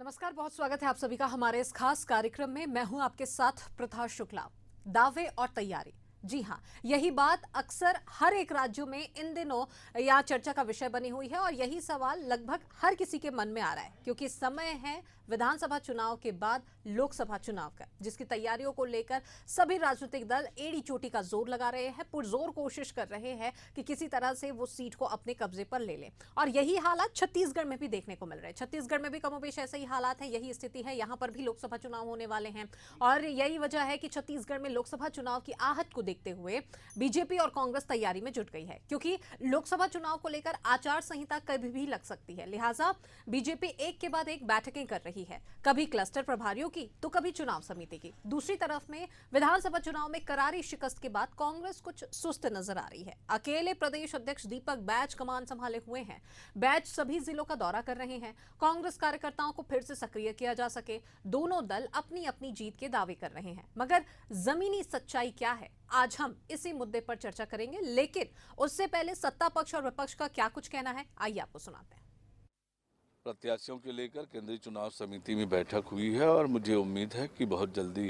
नमस्कार, बहुत स्वागत है आप सभी का हमारे इस खास कार्यक्रम में। मैं हूं आपके साथ प्रथा शुक्ला। दावे और तैयारी, जी हां, यही बात अक्सर हर एक राज्यों में इन दिनों यहाँ चर्चा का विषय बनी हुई है और यही सवाल लगभग हर किसी के मन में आ रहा है, क्योंकि समय है विधानसभा चुनाव के बाद लोकसभा चुनाव का, जिसकी तैयारियों को लेकर सभी राजनीतिक दल एड़ी चोटी का जोर लगा रहे हैं, पुरजोर कोशिश कर रहे हैं कि किसी तरह से वो सीट को अपने कब्जे पर ले लें। और यही हालात छत्तीसगढ़ में भी देखने को मिल रहे हैं। छत्तीसगढ़ में भी कमोबेश ऐसे ही हालात है, यही स्थिति है। यहाँ पर भी लोकसभा चुनाव होने वाले हैं और यही वजह है कि छत्तीसगढ़ में लोकसभा चुनाव की आहट को देखते हुए बीजेपी और कांग्रेस तैयारी में जुट गई है, क्योंकि लोकसभा चुनाव को लेकर आचार संहिता कभी भी लग सकती है। लिहाजा बीजेपी एक के बाद एक बैठकें कर रही है, कभी क्लस्टर प्रभारियों की तो कभी चुनाव समिति की। दूसरी तरफ में विधानसभा चुनाव में करारी शिकस्त के बाद कांग्रेस कुछ सुस्त नजर आ रही है। अकेले प्रदेश अध्यक्ष दीपक बैज कमान संभाले हुए हैं। बैज सभी जिलों का दौरा कर रहे हैं, कांग्रेस कार्यकर्ताओं को फिर से सक्रिय किया जा सके। दोनों दल अपनी अपनी जीत के दावे कर रहे हैं, मगर जमीनी सच्चाई क्या है, आज हम इसी मुद्दे पर चर्चा करेंगे। लेकिन उससे पहले सत्ता पक्ष और विपक्ष का क्या कुछ कहना है, आइए आपको सुनाते हैं। प्रत्याशियों के लेकर केंद्रीय चुनाव समिति में बैठक हुई है और मुझे उम्मीद है कि बहुत जल्दी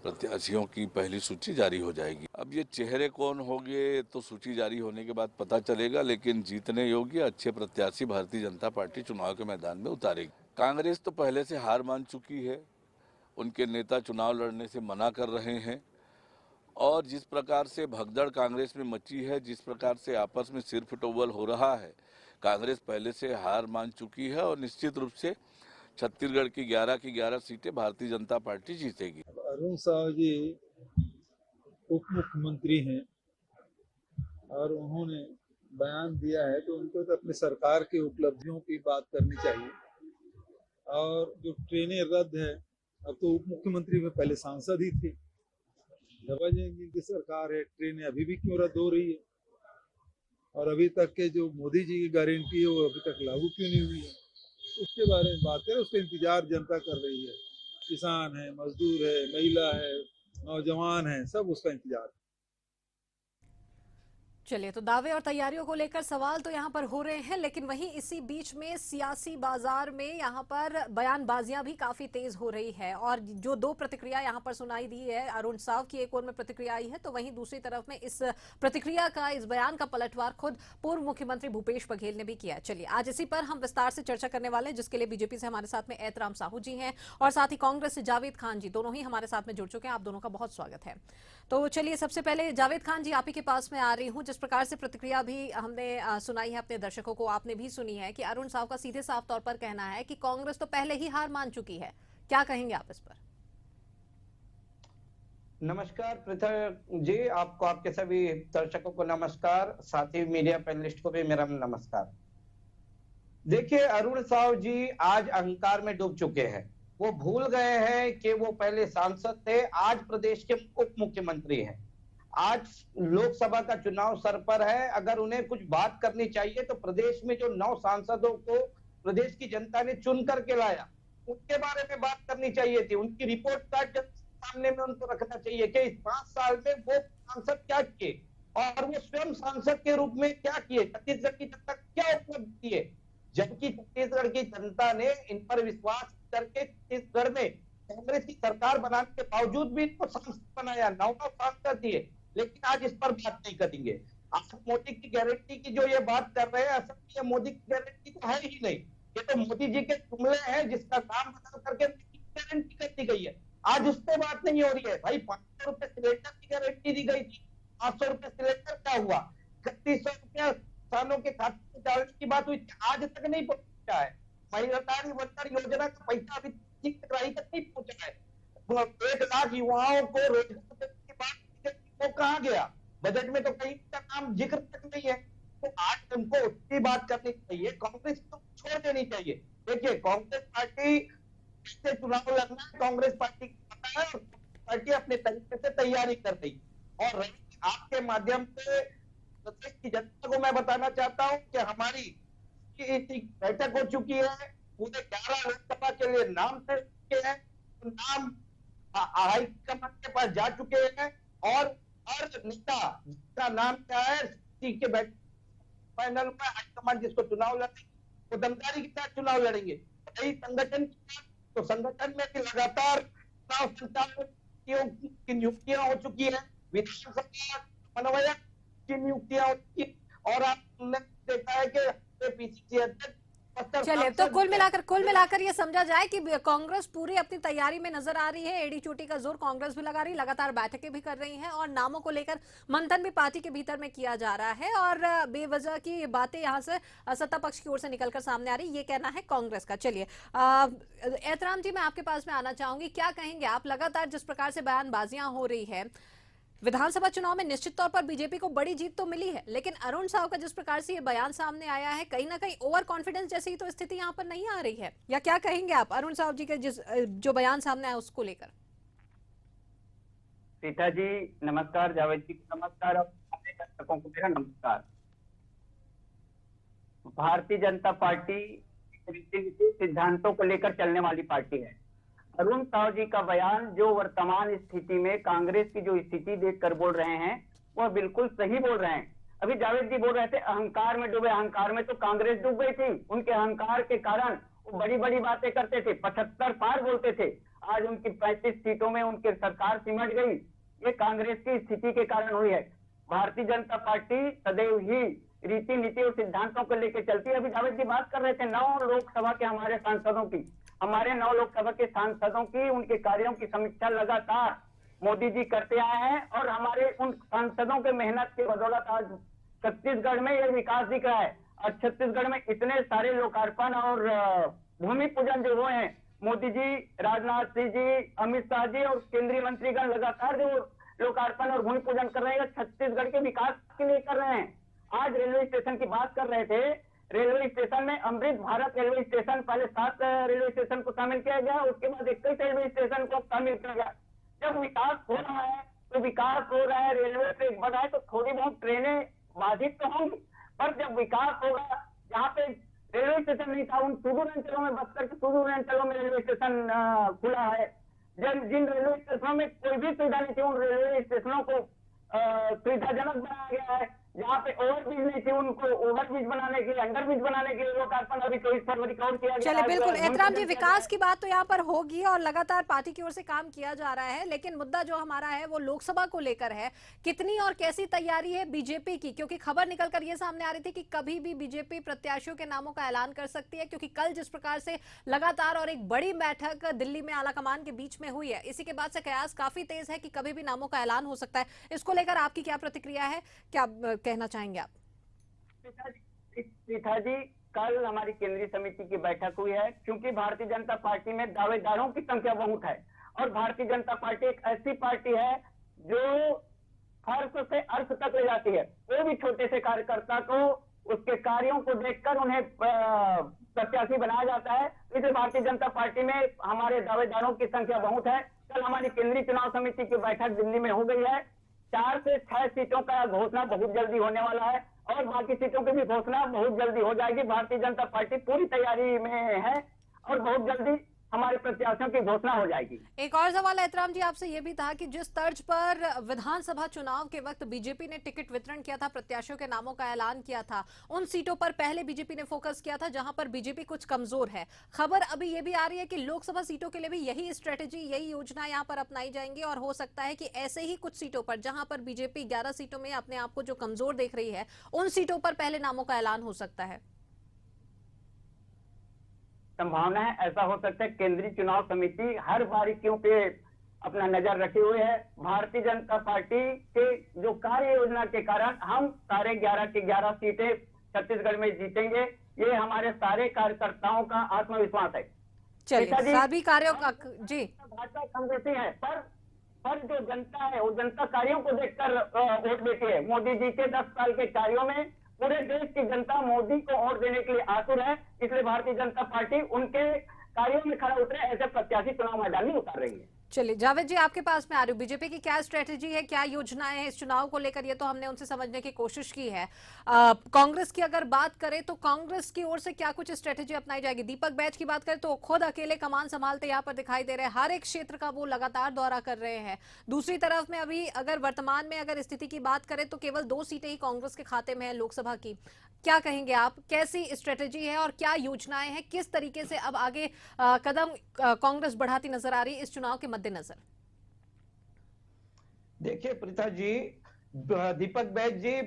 प्रत्याशियों की पहली सूची जारी हो जाएगी। अब ये चेहरे कौन होंगे तो सूची जारी होने के बाद पता चलेगा, लेकिन जीतने योग्य अच्छे प्रत्याशी भारतीय जनता पार्टी चुनाव के मैदान में उतारेगी। कांग्रेस तो पहले से हार मान चुकी है, उनके नेता चुनाव लड़ने से मना कर रहे हैं और जिस प्रकार से भगदड़ कांग्रेस में मची है, जिस प्रकार से आपस में सिर फुटोबल हो रहा है, कांग्रेस पहले से हार मान चुकी है और निश्चित रूप से छत्तीसगढ़ की 11 सीटें भारतीय जनता पार्टी जीतेगी। अरुण साव जी उप मुख्यमंत्री हैं और उन्होंने बयान दिया है तो उनको तो अपनी सरकार की उपलब्धियों की बात करनी चाहिए। और जो ट्रेनें रद्द है, अब तो उप मुख्यमंत्री में पहले सांसद ही थे। डबल इंजन की सरकार है, ट्रेनें अभी भी क्यों रद्द हो रही है? और अभी तक के जो मोदी जी की गारंटी है वो अभी तक लागू क्यों नहीं हुई है? उसके बारे में बात करें, उसका इंतजार जनता कर रही है। किसान है, मजदूर है, महिला है, नौजवान है, सब उसका इंतजार। चलिए, तो दावे और तैयारियों को लेकर सवाल तो यहाँ पर हो रहे हैं, लेकिन वहीं इसी बीच में सियासी बाजार में यहाँ पर बयानबाजियां भी काफी तेज हो रही है। और जो दो प्रतिक्रिया यहाँ पर सुनाई दी है, अरुण साव की एक ओर में प्रतिक्रिया आई है, तो वहीं दूसरी तरफ में इस प्रतिक्रिया का, इस बयान का पलटवार खुद पूर्व मुख्यमंत्री भूपेश बघेल ने भी किया। चलिए, आज इसी पर हम विस्तार से चर्चा करने वाले हैं, जिसके लिए बीजेपी से हमारे साथ में एतराम साहू जी हैं और साथ ही कांग्रेस से जावेद खान जी, दोनों ही हमारे साथ में जुड़ चुके हैं। आप दोनों का बहुत स्वागत है। तो चलिए, सबसे पहले जावेद खान जी, आप ही के पास में आ रही हूँ। जिस प्रकार से प्रतिक्रिया भी हमने सुनाई है अपने दर्शकों को, आपने भी सुनी है कि अरुण साव का सीधे साफ तौर पर कहना है कि कांग्रेस तो पहले ही हार मान चुकी है। क्या कहेंगे आप इस पर? नमस्कार प्रथा जी, आपको, आपके सभी दर्शकों को नमस्कार, साथ ही मीडिया पैनलिस्ट को भी मेरा नमस्कार। देखिए, अरुण साव जी आज अहंकार में डूब चुके हैं। वो भूल गए हैं कि वो पहले सांसद थे, आज प्रदेश के उप मुख्यमंत्री हैं। आज लोकसभा का चुनाव सर पर है। अगर उन्हें कुछ बात करनी चाहिए तो प्रदेश में जो 9 सांसदों को प्रदेश की जनता ने चुन करके लाया, उनके बारे में बात करनी चाहिए थी। उनकी रिपोर्ट कार्ड सामने में उनको रखना चाहिए कि इस 5 साल में वो सांसद क्या किए और वो स्वयं सांसद के रूप में क्या किए, छत्तीसगढ़ की जनता क्या उपलब्धि किए। जबकि छत्तीसगढ़ की जनता ने इन पर विश्वास करके छत्तीसगढ़ में कांग्रेस की सरकार बनाने के बावजूद भी इनको सांसद बनाया, 9 सांसद दिए, लेकिन आज इस पर बात नहीं करेंगे। आज मोदी की गारंटी की जो ये बात कर रहे हैं, असल में ये मोदी की गारंटी तो है ही नहीं। ये तो मोदी जी के जुमले हैं, जिसका नाम बदल करके गारंटी कर दी गई है। आज उस पर बात नहीं हो रही है। भाई, 500 रुपए सिलेंडर की गारंटी दी गई थी, 500 रुपए सिलेंडर क्या हुआ? 3100 रुपया किसानों के खाते में डालने की बात हुई, आज तक नहीं पहुंचा है। महिला वंदन योजना का पैसा अभी तक नहीं पहुंचा है। 1 लाख युवाओं को रोजगार देने की बात वो कहाँ गया? बजट में तो कहीं का नाम जिक्र तक नहीं है। तो आज उनको उसकी बात करनी चाहिए, कांग्रेस को छोड़ देनी चाहिए। देखिए, कांग्रेस पार्टी से चुनाव लड़ना है, कांग्रेस पार्टी को पता है, पार्टी अपने तरीके से तैयारी कर रही। और आपके माध्यम से प्रदेश की जनता को मैं बताना चाहता हूँ कि हमारी बैठक हो चुकी है, पूरे 11 लोकसभा के लिए नाम तय चुके हैं, नाम हाईकमान के पास जा चुके हैं और हर नेता का नाम क्या है के पैनल में हाईकमान जिसको चुनाव लड़ेंगे वो दमदारी के साथ चुनाव लड़ेंगे। रही संगठन की, तो संगठन में भी लगातार चुनाव संचालकों की नियुक्तियां हो चुकी है, विधानसभा समन्वयक की नियुक्तियां हो चुकी है, और आपने देखा है कि पीसीसी अध्यक्ष चलिए, तो कुल मिलाकर ये समझा जाए कि कांग्रेस पूरी अपनी तैयारी में नजर आ रही है। एड़ी चोटी का जोर कांग्रेस भी लगा रही है, लगातार बैठकें भी कर रही हैं और नामों को लेकर मंथन भी पार्टी के भीतर में किया जा रहा है और बेवजह की बातें यहां से सत्ता पक्ष की ओर से निकलकर सामने आ रही, ये कहना है कांग्रेस का। चलिए एहतराम जी, मैं आपके पास में आना चाहूंगी, क्या कहेंगे आप? लगातार जिस प्रकार से बयानबाजियां हो रही है, विधानसभा चुनाव में निश्चित तौर पर बीजेपी को बड़ी जीत तो मिली है, लेकिन अरुण साव का जिस प्रकार से ये बयान सामने आया है, कहीं ना कहीं ओवर कॉन्फिडेंस जैसी ही तो स्थिति यहाँ पर नहीं आ रही है, या क्या कहेंगे आप अरुण साव जी के जो बयान सामने आया उसको लेकर? सीता जी नमस्कार, जावेद जी नमस्कार, और दर्शकों को मेरा नमस्कार। भारतीय जनता पार्टी सिद्धांतों को लेकर चलने वाली पार्टी है। अरुण साव जी का बयान जो वर्तमान स्थिति में कांग्रेस की जो स्थिति देखकर बोल रहे हैं, वह बिल्कुल सही बोल रहे हैं। अभी जावेद जी बोल रहे थे अहंकार में डूबे, अहंकार में तो कांग्रेस डूब गई थी। उनके अहंकार के कारण वो बड़ी बड़ी बातें करते थे, 75 पार बोलते थे, आज उनकी 35 सीटों में उनकी सरकार सिमट गई। ये कांग्रेस की स्थिति के कारण हुई है। भारतीय जनता पार्टी सदैव ही रीति नीति और सिद्धांतों को लेकर चलती है। अभी जावेद जी बात कर रहे थे 9 लोकसभा के हमारे सांसदों की, हमारे 9 लोकसभा के सांसदों की, उनके कार्यों की समीक्षा लगातार मोदी जी करते आए हैं और हमारे उन सांसदों के मेहनत के बदौलत आज छत्तीसगढ़ में ये विकास दिख रहा है। और छत्तीसगढ़ में इतने सारे लोकार्पण और भूमि पूजन जो हुए हैं, मोदी जी, राजनाथ सिंह जी, अमित शाह जी और केंद्रीय मंत्रीगण लगातार जो लोकार्पण और भूमि पूजन कर रहे हैं, छत्तीसगढ़ के विकास के लिए कर रहे हैं। आज रेलवे स्टेशन की बात कर रहे थे, रेलवे स्टेशन में अमृत भारत रेलवे स्टेशन, पहले 7 रेलवे स्टेशन को शामिल किया गया, उसके बाद 21 रेलवे स्टेशन को शामिल किया गया। जब विकास हो रहा है तो विकास हो रहा है, रेलवे से बढ़ा है तो थोड़ी बहुत ट्रेनें बाधित तो होंगी, पर जब विकास होगा, जहाँ पे रेलवे स्टेशन नहीं था, उन सुदूर अंचलों में, बस्तर के सुदूर अंचलों में रेलवे स्टेशन खुला है। जिन रेलवे स्टेशनों में कोई भी सुविधा नहीं थी, उन रेलवे स्टेशनों को सुविधाजनक बनाया गया है। जहाँ पे ओवरब्रिज नहीं थी, उनको ओवरब्रिज बनाने के लिए, अंडरब्रिज बनाने के लिए लोकार्पण अभी 24 फरवरी को और किया गया। चलिए, बिल्कुल एहतराम जी, विकास की बात तो यहाँ पर होगी और लगातार पार्टी की ओर से काम किया जा रहा है, लेकिन मुद्दा जो हमारा है वो लोकसभा को लेकर है। कितनी और कैसी तैयारी है बीजेपी की? क्योंकि खबर निकल कर ये सामने आ रही थी कि कभी भी बीजेपी प्रत्याशियों के नामों का ऐलान कर सकती है, क्योंकि कल जिस प्रकार से लगातार और एक बड़ी बैठक दिल्ली में आलाकमान के बीच में हुई है, इसी के बाद से कयास काफी तेज है कि कभी भी नामों का ऐलान हो सकता है। इसको लेकर आपकी क्या प्रतिक्रिया है, क्या कहना चाहेंगे आप? सीता जी, कल हमारी केंद्रीय समिति की बैठक हुई है, क्योंकि भारतीय जनता पार्टी में दावेदारों की संख्या बहुत है और भारतीय जनता पार्टी एक ऐसी पार्टी है जो फर्श से अर्श तक ले जाती है। कोई भी छोटे से कार्यकर्ता को उसके कार्यों को देखकर उन्हें प्रत्याशी बनाया जाता है। इसलिए भारतीय जनता पार्टी में हमारे दावेदारों की संख्या बहुत है। कल हमारी केंद्रीय चुनाव समिति की बैठक दिल्ली में हो गई है। 4 से 6 सीटों का घोषणा बहुत जल्दी होने वाला है और बाकी सीटों की भी घोषणा बहुत जल्दी हो जाएगी। भारतीय जनता पार्टी पूरी तैयारी में है और बहुत जल्दी हमारे प्रत्याशियों की घोषणा हो जाएगी। एक और सवाल एहतराम जी आपसे ये भी था कि जिस तर्ज पर विधानसभा चुनाव के वक्त बीजेपी ने टिकट वितरण किया था, प्रत्याशियों के नामों का ऐलान किया था, उन सीटों पर पहले बीजेपी ने फोकस किया था जहां पर बीजेपी कुछ कमजोर है। खबर अभी ये भी आ रही है कि लोकसभा सीटों के लिए भी यही स्ट्रेटेजी, यही योजना यहाँ पर अपनाई जाएंगी और हो सकता है कि ऐसे ही कुछ सीटों पर जहां पर बीजेपी 11 सीटों में अपने आप को जो कमजोर देख रही है, उन सीटों पर पहले नामों का ऐलान हो सकता है। संभावना है, ऐसा हो सकता है। केंद्रीय चुनाव समिति हर बारीकियों पे अपना नजर रखे हुए है। भारतीय जनता पार्टी के जो कार्य योजना के कारण हम सारे 11 की 11 सीटें छत्तीसगढ़ में जीतेंगे, ये हमारे सारे कार्यकर्ताओं का आत्मविश्वास है। चलिए, सभी कार्यों का जी भाजपा कांग्रेसी है, पर जो जनता है वो जनता कार्यों को देखकर वोट देती है। मोदी जी के 10 साल के कार्यों में पूरे देश की जनता मोदी को वोट देने के लिए आतुर है। इसलिए भारतीय जनता पार्टी उनके कार्यों में खड़ा उतरे ऐसे प्रत्याशी चुनाव मैदान में उतार रही है। चलिए जावेद जी, आपके पास में आ रही हूँ। बीजेपी की क्या स्ट्रेटेजी है, क्या योजनाएं हैं इस चुनाव को लेकर, ये तो हमने उनसे समझने की कोशिश की है। कांग्रेस की अगर बात करें तो कांग्रेस की ओर से क्या कुछ स्ट्रेटेजी अपनाई जाएगी? दीपक बैज की बात करें तो खुद अकेले कमान संभालते यहाँ पर दिखाई दे रहे हैं, हर एक क्षेत्र का वो लगातार दौरा कर रहे हैं। दूसरी तरफ में अभी अगर वर्तमान में अगर स्थिति की बात करें तो केवल 2 सीटें ही कांग्रेस के खाते में है लोकसभा की। क्या कहेंगे आप, कैसी स्ट्रेटेजी है और क्या योजनाएं हैं, किस तरीके से अब आगे कदम कांग्रेस बढ़ाती नजर आ रही है इस चुनाव के मद्देनजर? देखिए प्रीता जी, दीपक बैज जी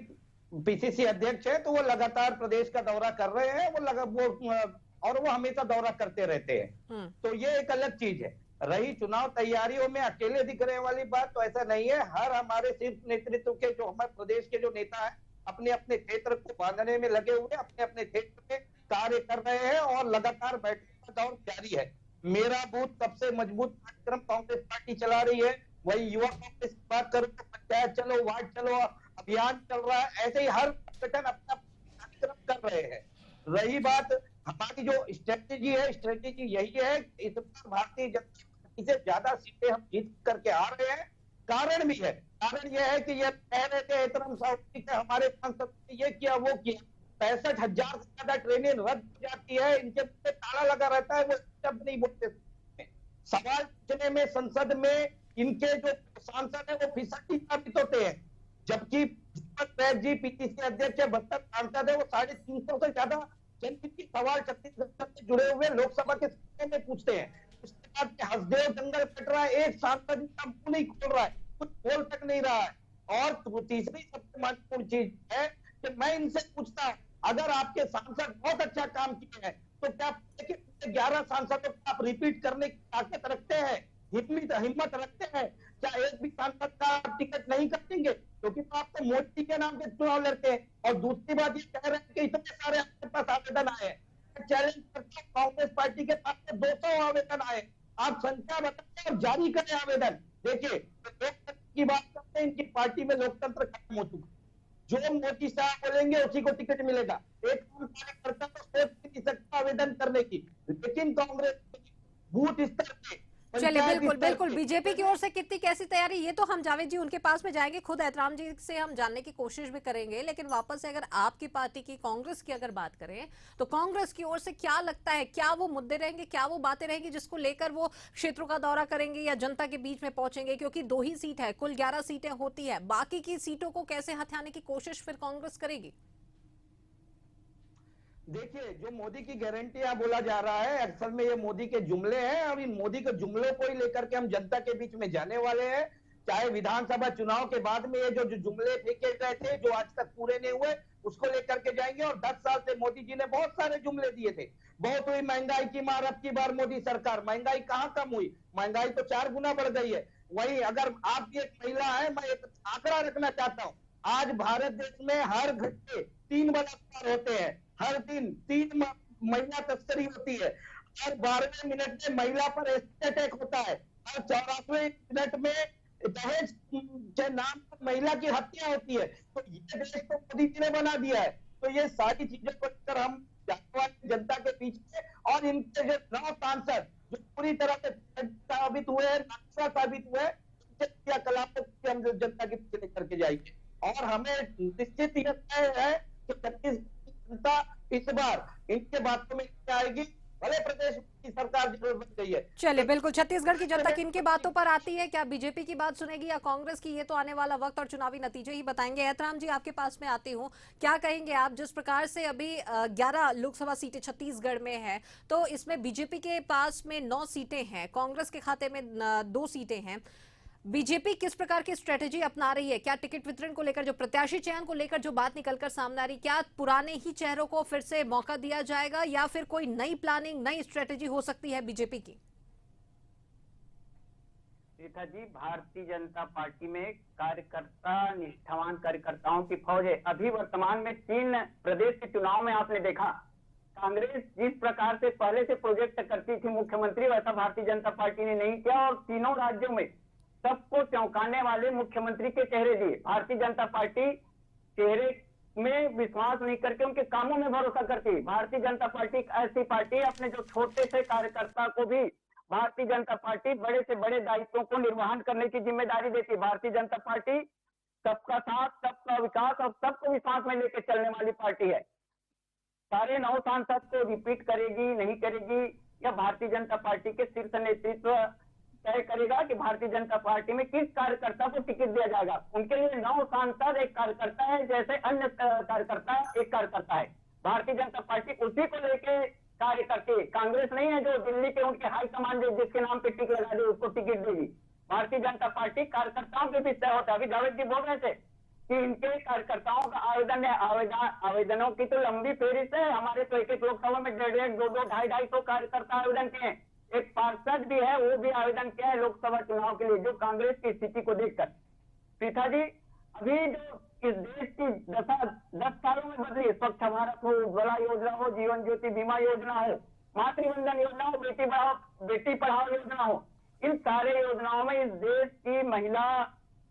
पीसीसी अध्यक्ष है, तो वो लगातार प्रदेश का दौरा कर रहे हैं। वो हमेशा दौरा करते रहते हैं, तो ये एक अलग चीज है। रही चुनाव तैयारियों में अकेले दिख रहे वाली बात, तो ऐसा नहीं है। हर हमारे शीर्ष नेतृत्व के जो हमारे प्रदेश के जो नेता है, अपने अपने क्षेत्र को बांधने में लगे हुए, अपने अपने क्षेत्र में कार्य कर रहे हैं और लगातार बैठक का दौर जारी है। मेरा बूथ सबसे मजबूत कार्यक्रम कांग्रेस पार्टी चला रही है। वही युवा कांग्रेस की बात करूं तो पंचायत चलो, वार्ड चलो अभियान चल रहा है। ऐसे ही हर संगठन अपना कार्यक्रम कर रहे हैं। रही बात हमारी जो स्ट्रेटेजी है, स्ट्रेटेजी यही है कि इस बार भारतीय जनता पार्टी से ज्यादा सीटें हम जीत करके आ रहे हैं। कारण भी है, कारण यह है कि ये कह रहे थे एहतराम साहब के हमारे सांसद ने ये किया वो किया। 65,000 से ज्यादा ट्रेनें रद्द हो जाती है, इनके मुंह ताला लगा रहता है, वो शब्द नहीं बोलते। सवाल पूछने में संसद में इनके जो सांसद है वो फिसड्डी साबित होते हैं। जबकि दीपक बैज जी पीसीसी अध्यक्ष है, 72 सांसद है, वो 350 से ज्यादा जनहित के सवाल छत्तीसगढ़ से जुड़े हुए लोकसभा के सदस्यों में पूछते हैं। उसके बाद हसदेव जंगल कट रहा है, एक सांसद का मुंह नहीं खोल रहा है, कुछ बोल तक नहीं रहा है। और तीसरी सबसे महत्वपूर्ण चीज है कि मैं इनसे पूछता, अगर आपके सांसद बहुत अच्छा काम किए हैं तो क्या 11 सांसदों को आप रिपीट करने की ताकत रखते हैं, हिम्मत रखते हैं? क्या एक भी सांसद का टिकट नहीं काटेंगे? क्योंकि तो आप तो मोदी के नाम पे चुनाव लड़ते हैं। और दूसरी बात ये कह रहे हैं कि इतने सारे आपके पास आवेदन आए हैं। चैलेंज करता हूं, कांग्रेस पार्टी के पास 200 आवेदन आए, आप संख्या बताएं और जारी करें आवेदन। देखिए लोकतंत्र की बात करते हैं, इनकी पार्टी में लोकतंत्र खत्म हो चुका है। जो मोदी साहब बोलेंगे उसी को टिकट मिलेगा। एक कार्यकर्ता तो सोच नहीं सकता आवेदन करने की, लेकिन कांग्रेस बूथ स्तर पे, चलिए बिल्कुल बिल्कुल, बीजेपी की ओर से कितनी कैसी तैयारी, ये तो हम जावेद जी उनके पास में जाएंगे, खुद एहतराम जी से हम जानने की कोशिश भी करेंगे। लेकिन वापस से अगर आपकी पार्टी की कांग्रेस की अगर बात करें तो कांग्रेस की ओर से क्या लगता है, क्या वो मुद्दे रहेंगे, क्या वो बातें रहेंगी जिसको लेकर वो क्षेत्रों का दौरा करेंगे या जनता के बीच में पहुंचेंगे? क्योंकि 2 ही सीट है, कुल 11 सीटें होती है, बाकी की सीटों को कैसे हथियाने की कोशिश फिर कांग्रेस करेगी? देखिए, जो मोदी की गारंटियां बोला जा रहा है, असल में ये मोदी के जुमले हैं और इन मोदी के जुमलों को ही लेकर के हम जनता के बीच में जाने वाले हैं। चाहे विधानसभा चुनाव के बाद में ये जो जुमले फेंके गए थे, जो आज तक पूरे नहीं हुए, उसको लेकर के जाएंगे। और 10 साल से मोदी जी ने बहुत सारे जुमले दिए थे। बहुत हुई महंगाई की मार, अब की बार मोदी सरकार, महंगाई कहाँ कम हुई? महंगाई तो 4 गुना बढ़ गई है। वही अगर आप भी एक महिला है, मैं एक आंकड़ा रखना चाहता हूँ। आज भारत देश में हर घंटे 3 बलात्कार होते हैं, हर दिन 3 महिला तस्करी होती है, हर 12वें मिनट में महिला पर एसिड अटैक होता है, हर 84वें मिनट में दहेज के नाम पर महिला की हत्या होती है। तो ये देश तो मोदी जी ने बना दिया है। तो ये सारी चीजों को लेकर हम जनता के बीच में, और इनके जो 9 सांसद जो पूरी तरह से साबित हुए हैं, साबित हुए, क्रियाकलापों को हम जनता के पीछे लेकर के जाएंगे। और हमें निश्चित यह तय है कि छत्तीसगढ़ जनता इस बार इनके बातों में आएगी, भले प्रदेश की सरकार जरूर बन गई है। चलिए बिल्कुल, छत्तीसगढ़ की जनता किनकी बातों पर आती है, क्या बीजेपी की बात सुनेगी या कांग्रेस की, ये तो आने वाला वक्त और चुनावी नतीजे ही बताएंगे। एहतराम जी, आपके पास में आती हूँ, क्या कहेंगे आप, जिस प्रकार से अभी 11 लोकसभा सीटें छत्तीसगढ़ में है, तो इसमें बीजेपी के पास में 9 सीटें हैं, कांग्रेस के खाते में 2 सीटें हैं। बीजेपी किस प्रकार की स्ट्रेटेजी अपना रही है? क्या टिकट वितरण को लेकर, जो प्रत्याशी चयन को लेकर जो बात निकलकर सामने आ रही, क्या पुराने ही चेहरों को फिर से मौका दिया जाएगा या फिर कोई नई प्लानिंग, नई स्ट्रेटेजी हो सकती है बीजेपी की? सीता जी, भारतीय जनता पार्टी में कार्यकर्ता, निष्ठावान कार्यकर्ताओं की फौज है। अभी वर्तमान में 3 प्रदेश के चुनाव में आपने देखा, कांग्रेस जिस प्रकार से पहले से प्रोजेक्ट करती थी मुख्यमंत्री, वैसा भारतीय जनता पार्टी ने नहीं किया और तीनों राज्यों में सबको चौंकाने वाले मुख्यमंत्री के चेहरे दिए। भारतीय जनता पार्टी चेहरे में विश्वास नहीं करके उनके कामों में भरोसा करती है। भारतीय जनता पार्टी एक ऐसी पार्टी है, अपने जो छोटे से कार्यकर्ता को भी भारतीय जनता पार्टी बड़े से बड़े दायित्वों को निर्वहन करने की जिम्मेदारी देती है। भारतीय जनता पार्टी सबका साथ, सबका विकास और सबको विश्वास में लेकर चलने वाली पार्टी है। सारे 9 सांसद को रिपीट करेगी नहीं करेगी, या भारतीय जनता पार्टी के शीर्ष नेतृत्व तय करेगा कि भारतीय जनता पार्टी में किस कार्यकर्ता को टिकट दिया जाएगा। उनके लिए 9 सांसद एक कार्यकर्ता है, जैसे अन्य कार्यकर्ता एक कार्यकर्ता है। भारतीय जनता पार्टी उसी को लेके कार्य करती है। कांग्रेस नहीं है जो दिल्ली के उनके हाईकमान जिसके नाम पे टिकट लगा दे उसको टिकट देगी। भारतीय जनता पार्टी कार्यकर्ताओं के बीच तय होता है। अभी जावेद जी बोल रहे थे कि इनके कार्यकर्ताओं का आवेदन है, आवेदनों की तो लंबी फेरिस्त है। हमारे तो एक लोकसभा में 1.5, 2, 2.5 कार्यकर्ता आवेदन किए हैं। एक पार्षद भी है, वो भी आवेदन किया है लोकसभा चुनाव के लिए, जो कांग्रेस की स्थिति को देखकर। प्रीता जी, अभी जो इस देश की दशा 10 सालों में बदली, स्वच्छ भारत हो, उज्ज्वला योजना हो, जीवन ज्योति बीमा योजना हो, मातृवंदन योजना हो, बेटी पढ़ाओ योजना हो, इन सारे योजनाओं में इस देश की महिला,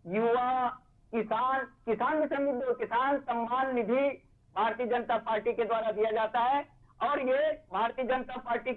युवा, किसान भी समृद्ध हो, किसान सम्मान निधि भारतीय जनता पार्टी के द्वारा दिया जाता है। और ये भारतीय जनता पार्टी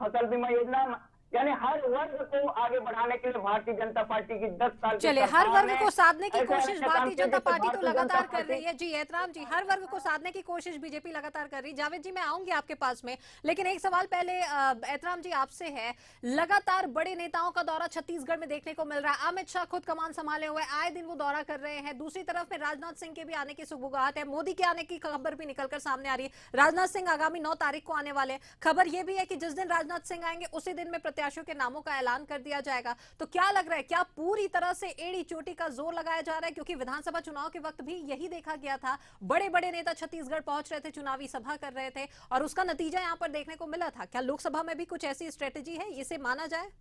फसल बीमा योजना, यानी हर वर्ग को आगे बढ़ाने के लिए भारतीय जनता पार्टी की 10 साल चलिए, हर वर्ग को साधने की कोशिश भारतीय जनता पार्टी तो लगातार कर रही है। जी एहतराम जी, हर वर्ग को साधने की कोशिश बीजेपी लगातार कर रही है। जावेद जी, मैं आऊंगी आपके पास में, लेकिन एक सवाल पहले एहतराम जी आपसे है। लगातार बड़े नेताओं का दौरा छत्तीसगढ़ में देखने को मिल रहा है। अमित शाह खुद कमान संभाले हुए आए दिन वो दौरा कर रहे हैं। दूसरी तरफ में राजनाथ सिंह के भी आने की सुगबुगाहट है। मोदी के आने की खबर भी निकलकर सामने आ रही है। राजनाथ सिंह आगामी 9 तारीख को आने वाले हैं। खबर यह भी है कि जिस दिन राजनाथ सिंह आएंगे उसी दिन में प्रत्याशियों के नामों का ऐलान कर दिया जाएगा। तो क्या लग रहा है, क्या पूरी तरह से एड़ी चोटी का जोर लगाया जा रहा है? क्योंकि विधानसभा चुनाव के वक्त भी यही देखा गया था। बड़े बड़े नेता छत्तीसगढ़ पहुंच रहे थे, चुनावी सभा कर रहे थे और उसका नतीजा यहां पर देखने को मिला था। क्या लोकसभा में भी कुछ ऐसी स्ट्रेटेजी है, इसे माना जाए?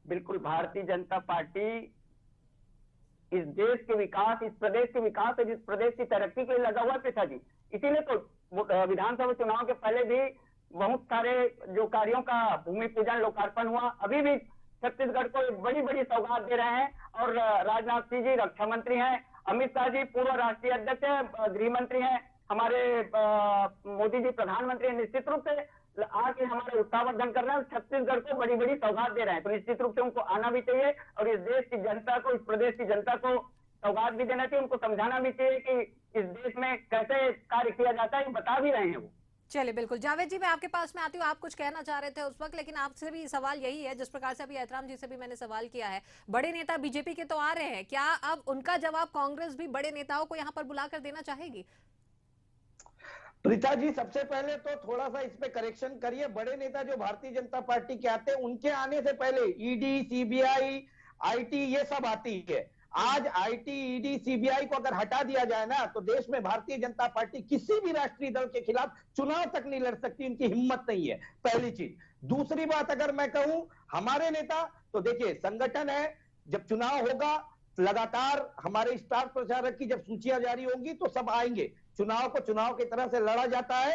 बिल्कुल, भारतीय जनता पार्टी इस देश के विकास, इस प्रदेश के विकास और इस प्रदेश की तरक्की के लिए लगा हुआ है जी। इसीलिए तो विधानसभा चुनाव के पहले भी बहुत सारे जो कार्यों का भूमि पूजन, लोकार्पण हुआ। अभी भी छत्तीसगढ़ को बड़ी बड़ी सौगात दे रहे हैं। और राजनाथ सिंह जी रक्षा मंत्री हैं, अमित शाह जी पूर्व राष्ट्रीय अध्यक्ष है, गृह मंत्री हैं, हमारे मोदी जी प्रधानमंत्री, निश्चित रूप से आके हमारे उत्साहवर्धन कर रहे हैं, छत्तीसगढ़ को बड़ी बड़ी सौगात दे रहे हैं। तो निश्चित रूप से उनको आना भी चाहिए और इस देश की जनता को, इस प्रदेश की जनता को सौगात भी देना चाहिए। उनको समझाना भी चाहिए कि इस देश में कैसे कार्य किया जाता है, बता भी रहे हैं वो। चलिए, बिल्कुल। जावेद जी, मैं आपके पास में आती हूँ। आप कुछ कहना चाह रहे थे उस वक्त, लेकिन आपसे भी सवाल यही है जिस प्रकार से अभी एहतराम जी से भी मैंने सवाल किया है। बड़े नेता बीजेपी के तो आ रहे हैं, क्या अब उनका जवाब कांग्रेस भी बड़े नेताओं को यहाँ पर बुलाकर देना चाहेगी? प्रीता जी, सबसे पहले तो थोड़ा सा इस पे करेक्शन करिए। बड़े नेता जो भारतीय जनता पार्टी के आते हैं, उनके आने से पहले ईडी, सीबीआई, आईटी ये सब आती है। आज आईटी, ईडी, सीबीआई को अगर हटा दिया जाए ना, तो देश में भारतीय जनता पार्टी किसी भी राष्ट्रीय दल के खिलाफ चुनाव तक नहीं लड़ सकती। उनकी हिम्मत नहीं है, पहली चीज। दूसरी बात अगर मैं कहूं, हमारे नेता तो देखिए, संगठन है, जब चुनाव होगा लगातार हमारे स्टार प्रचारक की जब सूचियां जारी होंगी तो सब आएंगे। चुनाव को चुनाव की तरह से लड़ा जाता है,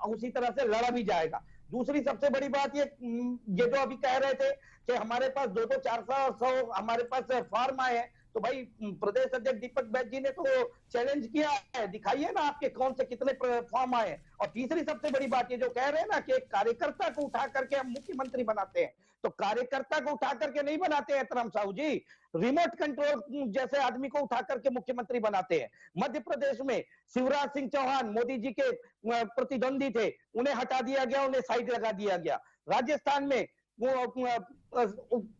उसी तरह से लड़ा भी जाएगा। दूसरी सबसे बड़ी बात ये जो अभी कह रहे थे कि हमारे पास 200, 400 हमारे पास फॉर्म आए हैं, तो भाई प्रदेश अध्यक्ष दीपक बैज जी ने तो चैलेंज किया है, दिखाइए ना आपके कौन से कितने फॉर्म आए हैं। और तीसरी सबसे बड़ी बात ये जो कह रहे हैं ना कि एक कार्यकर्ता को उठा करके हम मुख्यमंत्री बनाते हैं, तो कार्यकर्ता को उठा करके नहीं बनाते हैं एहतराम साहू जी, रिमोट कंट्रोल जैसे आदमी को उठा करके मुख्यमंत्री बनाते हैं। मध्य प्रदेश में शिवराज सिंह चौहान मोदी जी के प्रतिद्वंदी थे, उन्हें हटा दिया गया, उन्हें साइड लगा दिया गया। राजस्थान में वो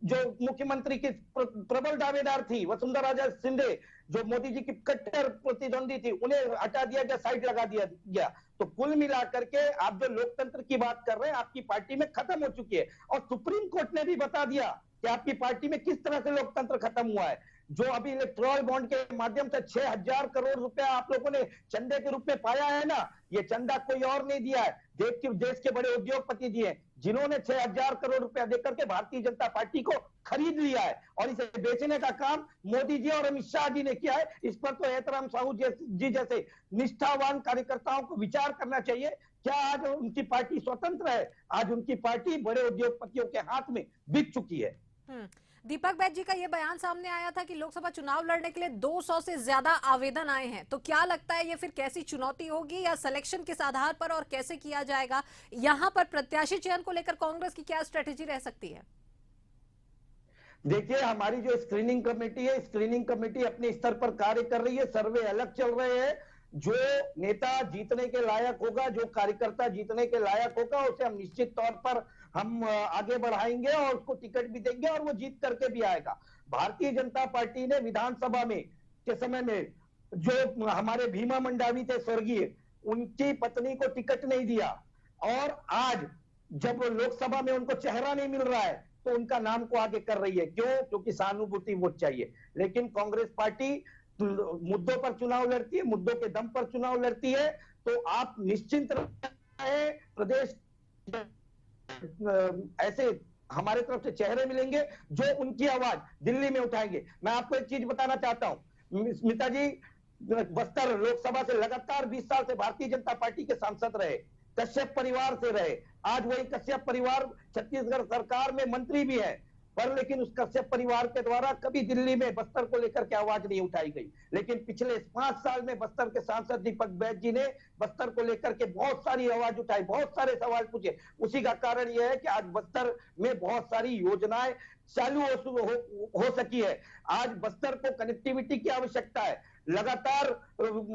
जो मुख्यमंत्री की प्रबल दावेदार थी वसुंधरा राजे सिंधिया, जो मोदी जी की कट्टर प्रतिद्वंदी थी, उन्हें हटा दिया गया, साइड लगा दिया गया। तो कुल मिलाकर के आप जो लोकतंत्र की बात कर रहे हैं, आपकी पार्टी में खत्म हो चुकी है। और सुप्रीम कोर्ट ने भी बता दिया कि आपकी पार्टी में किस तरह से लोकतंत्र खत्म हुआ है। जो अभी इलेक्ट्रॉल बॉन्ड के माध्यम से 6000 करोड़ रुपया आप लोगों ने चंदे के रूप में पाया है ना, ये चंदा कोई और नहीं दिया है, देश के बड़े उद्योगपति दिए, जिन्होंने 6000 करोड़ रुपया देकर के भारतीय जनता पार्टी को खरीद लिया है और इसे बेचने का काम मोदी जी और अमित शाह जी ने किया है। इस पर तो एहतराम साहू जी जैसे निष्ठावान कार्यकर्ताओं को विचार करना चाहिए। क्या आज उनकी पार्टी स्वतंत्र है? आज उनकी पार्टी बड़े उद्योगपतियों के हाथ में बिक चुकी है। दीपक बैज जी का ये बयान सामने आया था कि लोकसभा चुनाव लड़ने के लिए 200 से ज्यादा आवेदन आए हैं, तो क्या लगता है ये फिर कैसी चुनौती होगी या सिलेक्शन किस आधार पर और कैसे किया जाएगा? यहां पर प्रत्याशी चयन को लेकर कांग्रेस की क्या स्ट्रेटेजी रह सकती है? देखिए, हमारी जो स्क्रीनिंग कमेटी है, स्क्रीनिंग कमेटी अपने स्तर पर कार्य कर रही है, सर्वे अलग चल रहे हैं। जो नेता जीतने के लायक होगा, जो कार्यकर्ता जीतने के लायक होगा, उसे हम निश्चित तौर पर हम आगे बढ़ाएंगे और उसको टिकट भी देंगे और वो जीत करके भी आएगा। भारतीय जनता पार्टी ने विधानसभा में के समय में जो हमारे भीमा मंडावी थे स्वर्गीय, उनकी पत्नी को टिकट नहीं दिया और आज जब लोकसभा में उनको चेहरा नहीं मिल रहा है तो उनका नाम को आगे कर रही है। क्यों? क्योंकि सहानुभूति वोट चाहिए। लेकिन कांग्रेस पार्टी मुद्दों पर चुनाव लड़ती है, मुद्दों के दम पर चुनाव लड़ती है। तो आप निश्चिंत रहे, प्रदेश ऐसे हमारे तरफ से चेहरे मिलेंगे जो उनकी आवाज दिल्ली में उठाएंगे। मैं आपको एक चीज बताना चाहता हूं, स्मिता जी बस्तर लोकसभा से लगातार 20 साल से भारतीय जनता पार्टी के सांसद रहे, कश्यप परिवार से रहे। आज वही कश्यप परिवार छत्तीसगढ़ सरकार में मंत्री भी है, पर लेकिन उस कश्यप परिवार के द्वारा कभी दिल्ली में बस्तर को लेकर के आवाज नहीं उठाई गई। लेकिन पिछले 5 साल में बस्तर के सांसद दीपक बैज जी ने बस्तर को लेकर के बहुत सारी आवाज उठाई, बहुत सारे सवाल पूछे। उसी का कारण यह है कि आज बस्तर में बहुत सारी योजनाएं चालू हो सकी है। आज बस्तर को कनेक्टिविटी की आवश्यकता है। लगातार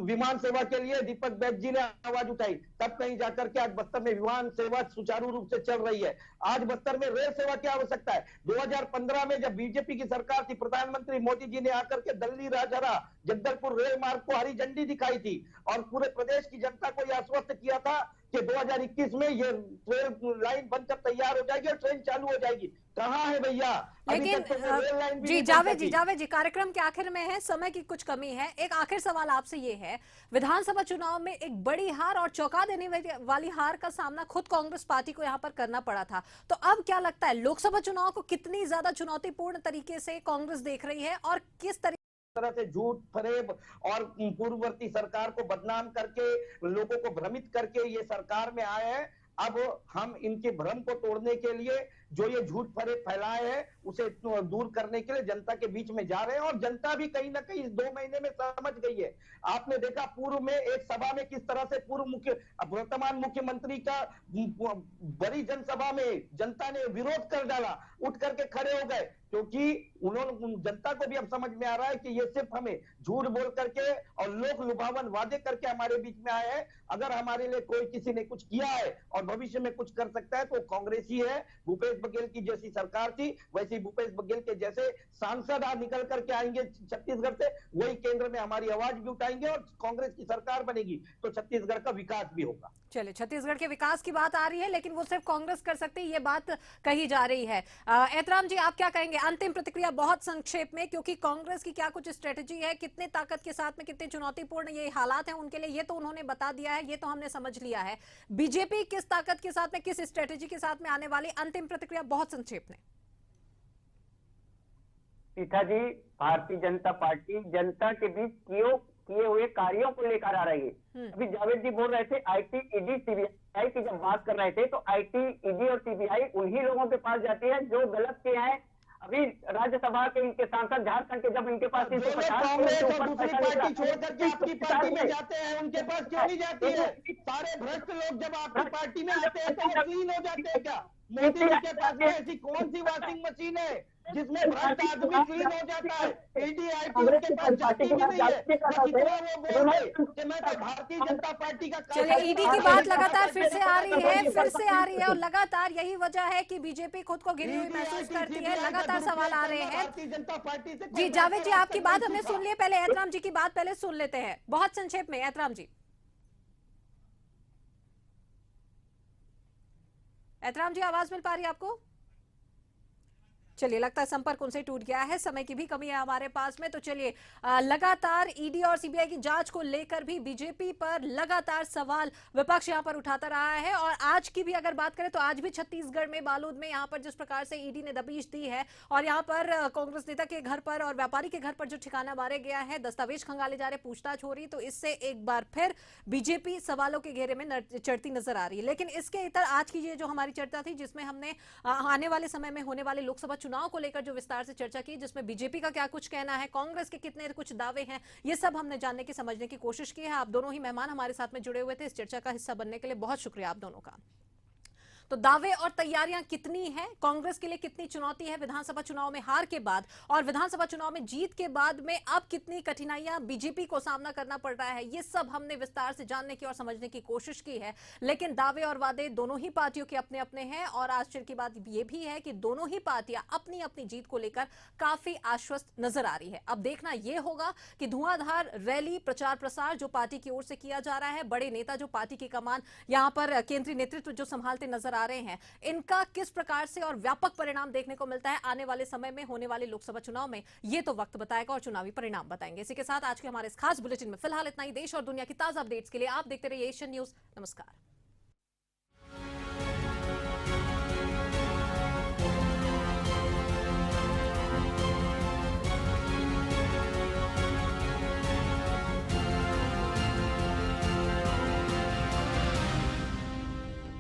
विमान सेवा के लिए दीपक बैज जी ने आवाज उठाई, तब कहीं जाकर के आज बस्तर में विमान सेवा सुचारू रूप से चल रही है। आज बस्तर में रेल सेवा की आवश्यकता है। 2015 में जब बीजेपी की सरकार थी, प्रधानमंत्री मोदी जी ने आकर के दिल्ली राजहरा जगदलपुर रेल मार्ग को हरी झंडी दिखाई थी और पूरे प्रदेश की जनता को यह आश्वस्त किया था कि 2021 में ये रेल लाइन बनकर तैयार हो जाएगी और ट्रेन चालू हो जाएगी। कहाँ है भैया? लेकिन जी जावेद जी कार्यक्रम के आखिर में है, समय की कुछ कमी है। एक आखिर सवाल आपसे ये है, विधानसभा चुनाव में एक बड़ी हार और चौंका देने वाली हार का सामना खुद कांग्रेस पार्टी को यहाँ पर करना पड़ा था, तो अब क्या लगता है लोकसभा चुनाव को कितनी ज्यादा चुनौतीपूर्ण तरीके से कांग्रेस देख रही है और किस तरह से झूठ फरेब और पूर्ववर्ती सरकार को बदनाम करके लोगों को भ्रमित करके ये सरकार में आए हैं। अब हम इनके भ्रम को तोड़ने के लिए जो ये झूठ फरेब फैलाए हैं उसे दूर करने के लिए जनता के बीच में जा रहे हैं और जनता भी कहीं ना कहीं इस 2 महीने में समझ गई है। आपने देखा पूर्व में एक सभा में किस तरह से वर्तमान मुख्यमंत्री का बड़ी जनसभा में जनता ने विरोध कर डाला, उठ करके खड़े हो गए, क्योंकि उन्होंने जनता को भी अब समझ में आ रहा है कि ये सिर्फ हमें झूठ बोल करके और लोक लुभावन वादे करके हमारे बीच में आए हैं। अगर हमारे लिए कोई किसी ने कुछ किया है और भविष्य में कुछ कर सकता है तो कांग्रेस ही है। भूपेश बघेल की जैसी सरकार थी वैसी भूपेश बघेल के जैसे सांसद आज निकल करके आएंगे छत्तीसगढ़ से, वही केंद्र में हमारी आवाज भी उठाएंगे और कांग्रेस की सरकार बनेगी तो छत्तीसगढ़ का विकास भी होगा। चलिए, छत्तीसगढ़ के विकास की बात आ रही है लेकिन वो सिर्फ कांग्रेस कर सकती है, ये बात कही जा रही है। एतराम जी, आप क्या कहेंगे? अंतिम प्रतिक्रिया बहुत संक्षेप में, क्योंकि कांग्रेस की क्या कुछ स्ट्रेटेजी है, कितने ताकत के साथ में, कितने चुनौतीपूर्ण ये हालात हैं उनके लिए, ये तो उन्होंने बता दिया है, ये तो हमने समझ लिया है। बीजेपी किस ताकत के साथ में, किस स्ट्रेटेजी के साथ में आने वाली, अंतिम प्रतिक्रिया बहुत संक्षेप में। सीता जी, भारतीय जनता पार्टी जनता के बीच किए हुए कार्यों को लेकर आ रही है। अभी जावेद जी बोल रहे थे आईटी, ईडी, सीबीआई की जब बात कर रहे थे तो आईटी, ईडी और सीबीआई उन्हीं लोगों के पास जाती है जो गलत किए हैं। अभी राज्यसभा के इनके सांसद झारखंड के जब इनके पास कांग्रेस और दूसरी पार्टी छोड़ करके आपकी पार्टी में जाते हैं, उनके पास क्यों नहीं जाती है? सारे भ्रष्ट लोग जब आपकी पार्टी में आते हैं तो क्लीन हो जाते हैं क्या? मोदी जी के पास में ऐसी कौन सी वॉशिंग मशीन है जिसमें भ्रष्ट आदमी क्लीन हो जाता है? ईडी, आईटी उनके पास जाती भी नहीं है। कितना वो बोल रहे कि मैं तो भारतीय जनता पार्टी का। चलिए, ईडी की बात लगातार फिर से आ रही है और लगातार यही वजह है कि बीजेपी खुद को घिरी हुई महसूस करती है। लगातार सवाल आ रहे हैं भारतीय जनता पार्टी से। जी जावेद जी, आपकी बात हमने सुन ली है, पहले एतराम जी की बात पहले सुन लेते हैं बहुत संक्षेप में। एतराम जी, आवाज मिल पा रही है आपको? चलिए, लगता है संपर्क उनसे टूट गया है, समय की भी कमी है हमारे पास में। तो चलिए, लगातार ईडी और सीबीआई की जांच को लेकर भी बीजेपी पर लगातार सवाल विपक्ष यहां पर उठाता रहा है। और आज की भी अगर बात करें तो आज भी छत्तीसगढ़ में बालोद में यहां पर जिस प्रकार से ईडी ने दबिश दी है और यहां पर कांग्रेस नेता के घर पर और व्यापारी के घर पर जो ठिकाना मारे गया है, दस्तावेज खंगाले जा रहे, पूछताछ हो रही, तो इससे एक बार फिर बीजेपी सवालों के घेरे में चढ़ती नजर आ रही है। लेकिन इसके इतर आज की ये जो हमारी चर्चा थी जिसमें हमने आने वाले समय में होने वाले लोकसभा चुनाव को लेकर जो विस्तार से चर्चा की, जिसमें बीजेपी का क्या कुछ कहना है, कांग्रेस के कितने कुछ दावे हैं, ये सब हमने जानने की, समझने की कोशिश की है। आप दोनों ही मेहमान हमारे साथ में जुड़े हुए थे, इस चर्चा का हिस्सा बनने के लिए बहुत शुक्रिया आप दोनों का। तो दावे और तैयारियां कितनी हैं, कांग्रेस के लिए कितनी चुनौती है विधानसभा चुनाव में हार के बाद, और विधानसभा चुनाव में जीत के बाद में अब कितनी कठिनाइयां बीजेपी को सामना करना पड़ रहा है, ये सब हमने विस्तार से जानने की और समझने की कोशिश की है। लेकिन दावे और वादे दोनों ही पार्टियों के अपने अपने हैं, और आश्चर्य की बात यह भी है कि दोनों ही पार्टियां अपनी अपनी जीत को लेकर काफी आश्वस्त नजर आ रही है। अब देखना यह होगा कि धुआंधार रैली, प्रचार प्रसार जो पार्टी की ओर से किया जा रहा है, बड़े नेता जो पार्टी की कमान यहां पर केंद्रीय नेतृत्व जो संभालते नजर आ रहे हैं, इनका किस प्रकार से और व्यापक परिणाम देखने को मिलता है आने वाले समय में होने वाले लोकसभा चुनाव में, ये तो वक्त बताएगा और चुनावी परिणाम बताएंगे। इसी के साथ आज के हमारे इस खास बुलेटिन में फिलहाल इतना ही। देश और दुनिया की ताजा अपडेट्स के लिए आप देखते रहिए एशियन न्यूज। नमस्कार।